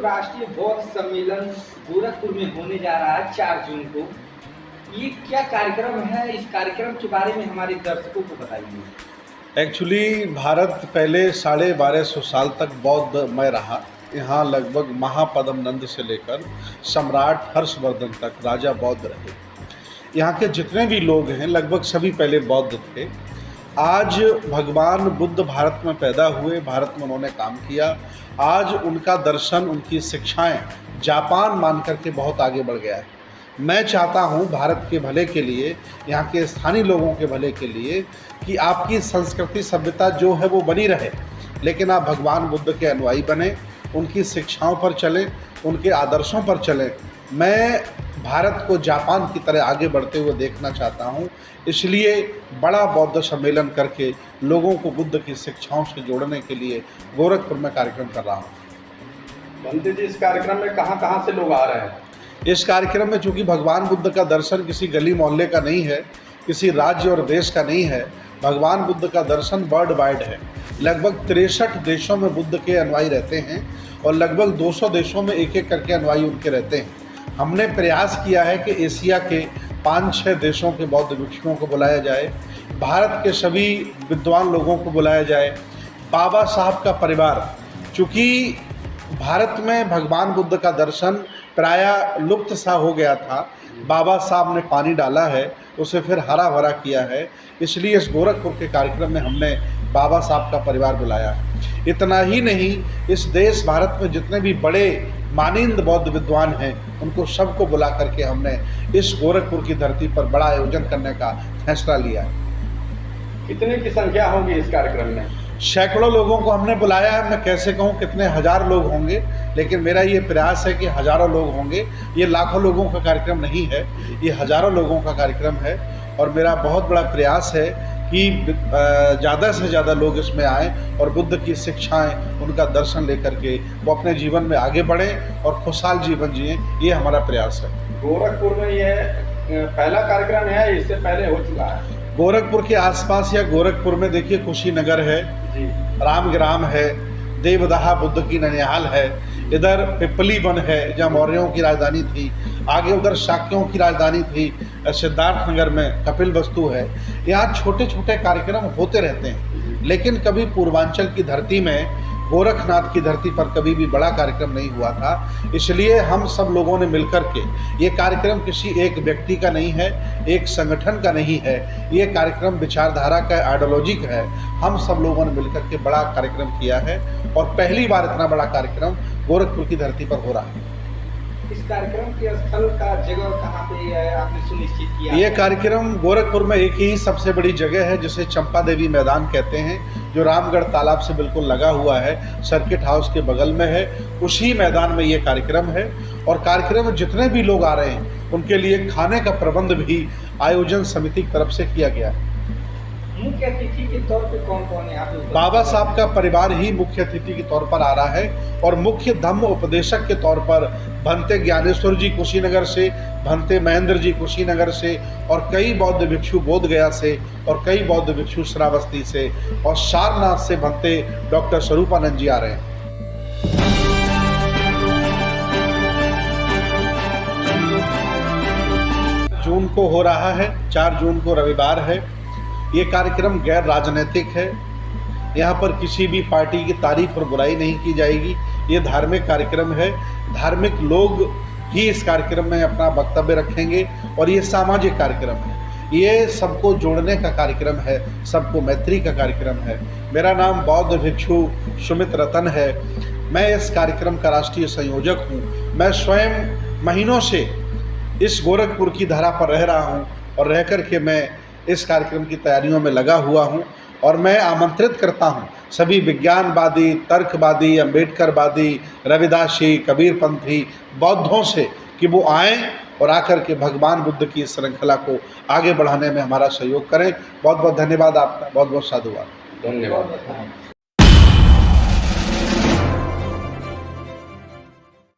राष्ट्रीय बौद्ध सम्मेलन गोरखपुर में होने जा रहा है 4 जून को। ये क्या कार्यक्रम है? इस कार्यक्रम के बारे में हमारे दर्शकों को बताइए। एक्चुअली भारत पहले 1250 साल तक बौद्धमय रहा। यहाँ लगभग महापद्म नंद से लेकर सम्राट हर्षवर्धन तक राजा बौद्ध रहे। यहाँ के जितने भी लोग हैं लगभग सभी पहले बौद्ध थे। आज भगवान बुद्ध भारत में पैदा हुए, भारत में उन्होंने काम किया। आज उनका दर्शन, उनकी शिक्षाएं जापान मान करके बहुत आगे बढ़ गया है। मैं चाहता हूं भारत के भले के लिए, यहाँ के स्थानीय लोगों के भले के लिए कि आपकी संस्कृति सभ्यता जो है वो बनी रहे, लेकिन आप भगवान बुद्ध के अनुयायी बने, उनकी शिक्षाओं पर चलें, उनके आदर्शों पर चलें। मैं भारत को जापान की तरह आगे बढ़ते हुए देखना चाहता हूँ। इसलिए बड़ा बौद्ध सम्मेलन करके लोगों को बुद्ध की शिक्षाओं से जोड़ने के लिए गोरखपुर में कार्यक्रम कर रहा हूँ। बंते जी, इस कार्यक्रम में कहाँ से लोग आ रहे हैं? इस कार्यक्रम में चूँकि भगवान बुद्ध का दर्शन किसी गली मोहल्ले का नहीं है, किसी राज्य और देश का नहीं है, भगवान बुद्ध का दर्शन वर्ल्ड वाइड है। लगभग 63 देशों में बुद्ध के अनुयायी रहते हैं और लगभग 200 देशों में एक एक करके अनुयायी उनके रहते हैं। हमने प्रयास किया है कि एशिया के 5-6 देशों के बौद्ध भिक्षुओं को बुलाया जाए, भारत के सभी विद्वान लोगों को बुलाया जाए। बाबा साहब का परिवार, चूँकि भारत में भगवान बुद्ध का दर्शन प्रायः लुप्त सा हो गया था, बाबा साहब ने पानी डाला है, उसे फिर हरा भरा किया है। इसलिए इस गोरखपुर के कार्यक्रम में हमने बाबा साहब का परिवार बुलाया। इतना ही नहीं, इस देश भारत में जितने भी बड़े मानिंद बौद्ध विद्वान हैं उनको सबको बुला करके हमने इस गोरखपुर की धरती पर बड़ा आयोजन करने का फैसला लिया है। कितने की संख्या होगी इस कार्यक्रम में? सैकड़ों लोगों को हमने बुलाया है। मैं कैसे कहूँ कितने हजार लोग होंगे, लेकिन मेरा ये प्रयास है कि हजारों लोग होंगे। ये लाखों लोगों का कार्यक्रम नहीं है, ये हजारों लोगों का कार्यक्रम है। और मेरा बहुत बड़ा प्रयास है कि ज़्यादा से ज़्यादा लोग इसमें आएँ और बुद्ध की शिक्षाएं, उनका दर्शन लेकर के वो अपने जीवन में आगे बढ़ें और खुशहाल जीवन जिएं। ये हमारा प्रयास है। गोरखपुर में यह पहला कार्यक्रम है, इससे पहले हो चुका है? गोरखपुर के आसपास या गोरखपुर में देखिए कुशीनगर है जी, रामग्राम है, देवदाहा बुद्ध की ननिहाल है, इधर पिपली वन है जहाँ मौर्यों की राजधानी थी, आगे उधर शाक्यों की राजधानी थी, सिद्धार्थ नगर में कपिल वस्तु है। यहाँ छोटे छोटे कार्यक्रम होते रहते हैं, लेकिन कभी पूर्वांचल की धरती में, गोरखनाथ की धरती पर कभी भी बड़ा कार्यक्रम नहीं हुआ था। इसलिए हम सब लोगों ने मिलकर के, ये कार्यक्रम किसी एक व्यक्ति का नहीं है, एक संगठन का नहीं है, ये कार्यक्रम विचारधारा का, आइडियोलॉजी का है। हम सब लोगों ने मिलकर के बड़ा कार्यक्रम किया है और पहली बार इतना बड़ा कार्यक्रम गोरखपुर की धरती पर हो रहा है। इस कार्यक्रम के स्थल का जगह कहाँ पे है, आपने सुनिश्चित किया? ये कार्यक्रम गोरखपुर में एक ही सबसे बड़ी जगह है जिसे चंपा देवी मैदान कहते हैं, जो रामगढ़ तालाब से बिल्कुल लगा हुआ है, सर्किट हाउस के बगल में है। उसी मैदान में ये कार्यक्रम है और कार्यक्रम में जितने भी लोग आ रहे हैं उनके लिए खाने का प्रबंध भी आयोजन समिति की तरफ से किया गया है। मुख्य अतिथि के तौर पे कौन कौन है? बाबा साहब का परिवार ही मुख्य अतिथि के तौर पर आ रहा है और मुख्य धम्म उपदेशक के तौर पर भंते ज्ञानेश्वर जी कुशीनगर से, भंते महेंद्र जी कुशीनगर से और कई बौद्ध भिक्षु बोधगया से और कई बौद्ध भिक्षु श्रावस्ती से और सारनाथ से भंते डॉक्टर स्वरूपानंद जी आ रहे हैं। जून को हो रहा है, 4 जून को रविवार है। ये कार्यक्रम गैर राजनीतिक है। यहाँ पर किसी भी पार्टी की तारीफ और बुराई नहीं की जाएगी। ये धार्मिक कार्यक्रम है। धार्मिक लोग ही इस कार्यक्रम में अपना वक्तव्य रखेंगे और ये सामाजिक कार्यक्रम है। ये सबको जोड़ने का कार्यक्रम है, सबको मैत्री का कार्यक्रम है। मेरा नाम बौद्ध भिक्षु सुमित रतन है। मैं इस कार्यक्रम का राष्ट्रीय संयोजक हूँ। मैं स्वयं महीनों से इस गोरखपुर की धरा पर रह रहा हूँ और रह कर के मैं इस कार्यक्रम की तैयारियों में लगा हुआ हूं और मैं आमंत्रित करता हूं सभी विज्ञानवादी, तर्कवादी, अम्बेडकरवादी, रविदासी, कबीरपंथी बौद्धों से कि वो आएं और आकर के भगवान बुद्ध की श्रृंखला को आगे बढ़ाने में हमारा सहयोग करें। बहुत बहुत धन्यवाद आपका, बहुत बहुत साधुवाद। धन्यवाद।